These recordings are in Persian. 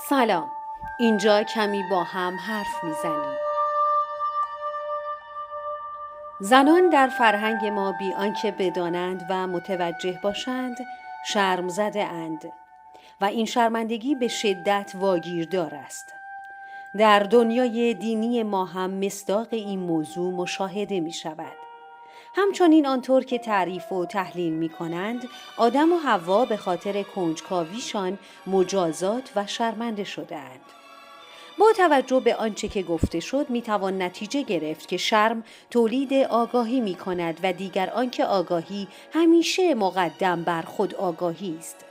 سلام. اینجا کمی با هم حرف میزنیم. زنان در فرهنگ ما بی آنکه بدانند و متوجه باشند شرم زده اند و این شرمندگی به شدت واگیردار است. در دنیای دینی ما هم مصداق این موضوع مشاهده می شود. همچنین آنطور که تعریف و تحلیل می کنند، آدم و حوا به خاطر کنجکاویشان مجازات و شرمنده شده‌اند. با توجه به آنچه که گفته شد می توان نتیجه گرفت که شرم تولید آگاهی می کند و دیگر آنکه آگاهی همیشه مقدم بر خود آگاهی است.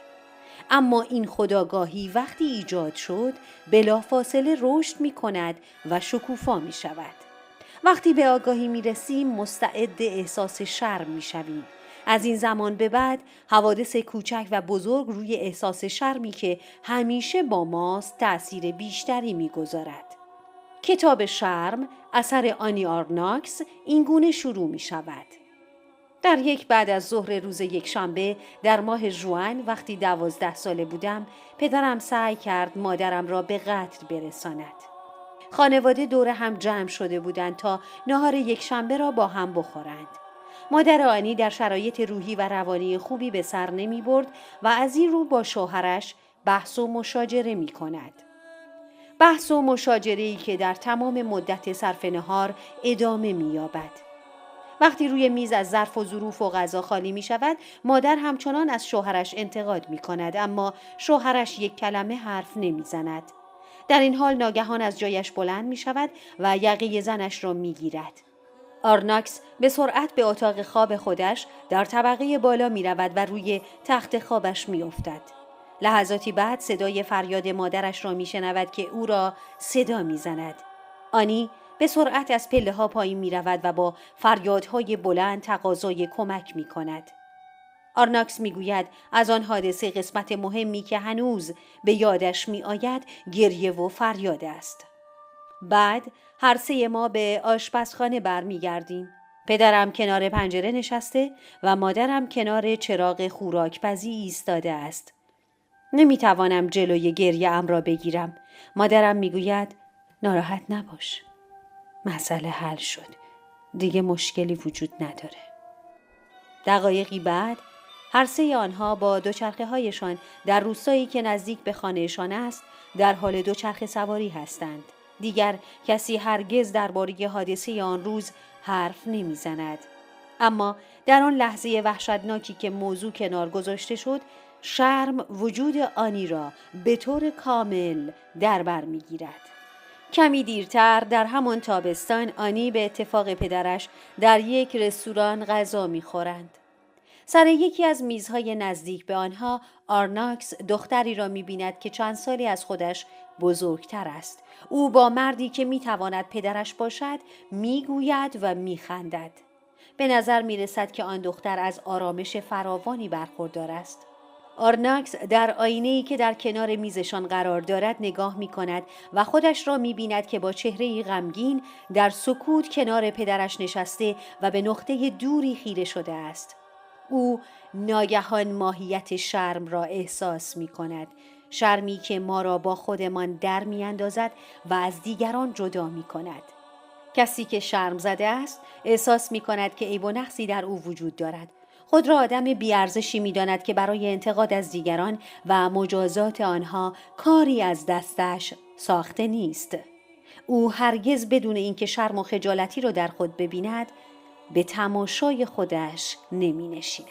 اما این خودآگاهی وقتی ایجاد شد بلافاصله رشد می کند و شکوفا می شود. وقتی به آگاهی می رسیم مستعد احساس شرم می شویم. از این زمان به بعد حوادث کوچک و بزرگ روی احساس شرمی که همیشه با ماست تأثیر بیشتری می گذارد. کتاب شرم اثر آنی آرناکس این گونه شروع می شود. در یک بعد از ظهر روز یکشنبه در ماه ژوئن وقتی 12 ساله بودم پدرم سعی کرد مادرم را به قتل برساند. خانواده دور هم جمع شده بودند تا نهار یکشنبه را با هم بخورند. مادر آنی در شرایط روحی و روانی خوبی به سر نمی برد و از این رو با شوهرش بحث و مشاجره می کند. بحث و مشاجره‌ای که در تمام مدت صرف نهار ادامه می یابد. وقتی روی میز از ظرف و ظروف و غذا خالی می شود، مادر همچنان از شوهرش انتقاد می کند، اما شوهرش یک کلمه حرف نمی زند. در این حال ناگهان از جایش بلند می شود و یقه زنش را می گیرد. آرناکس به سرعت به اتاق خواب خودش در طبقه بالا می رود و روی تخت خوابش می افتد. لحظاتی بعد صدای فریاد مادرش را می شنود که او را صدا می زند. آنی به سرعت از پله ها پایین می رود و با فریادهای بلند تقاضای کمک می کند. آرناکس می گوید از آن حادثه قسمت مهمی که هنوز به یادش می آید گریه و فریاد است. بعد هر سه ما به آشپزخانه برمی گردیم. پدرم کنار پنجره نشسته و مادرم کنار چراغ خوراکپزی ایستاده است. نمی توانم جلوی گریه ام را بگیرم. مادرم می گوید ناراحت نباش. مسئله حل شد. دیگه مشکلی وجود نداره. دقایقی بعد هر سه آنها با دوچرخه هایشان در روستایی که نزدیک به خانهشان است در حال دوچرخه سواری هستند. دیگر کسی هرگز درباره حادثه آن روز حرف نمیزند. اما در آن لحظه وحشتناکی که موضوع کنار گذاشته شد، شرم وجود آنی را به طور کامل در بر میگیرد. کمی دیرتر در همان تابستان آنی به اتفاق پدرش در یک رستوران غذا می‌خورند. سر یکی از میزهای نزدیک به آنها آرناکس دختری را می‌بیند که چند سالی از خودش بزرگتر است. او با مردی که می‌تواند پدرش باشد می‌گوید و می‌خندد. به نظر می‌رسد که آن دختر از آرامش فراوانی برخوردار است. آرناکس در آینه‌ای که در کنار میزشان قرار دارد نگاه می‌کند و خودش را می‌بیند که با چهره‌ای غمگین در سکوت کنار پدرش نشسته و به نقطه دوری خیره شده است. او ناگهان ماهیت شرم را احساس می‌کند، شرمی که ما را با خودمان در می‌اندازد و از دیگران جدا می‌کند. کسی که شرم زده است احساس می‌کند که عیب و نقصی در او وجود دارد. خود را آدم بی‌ارزشی می‌داند که برای انتقاد از دیگران و مجازات آنها کاری از دستش ساخته نیست. او هرگز بدون اینکه شرم و خجالتی را در خود ببیند به تماشای خودش نمی‌نشیند.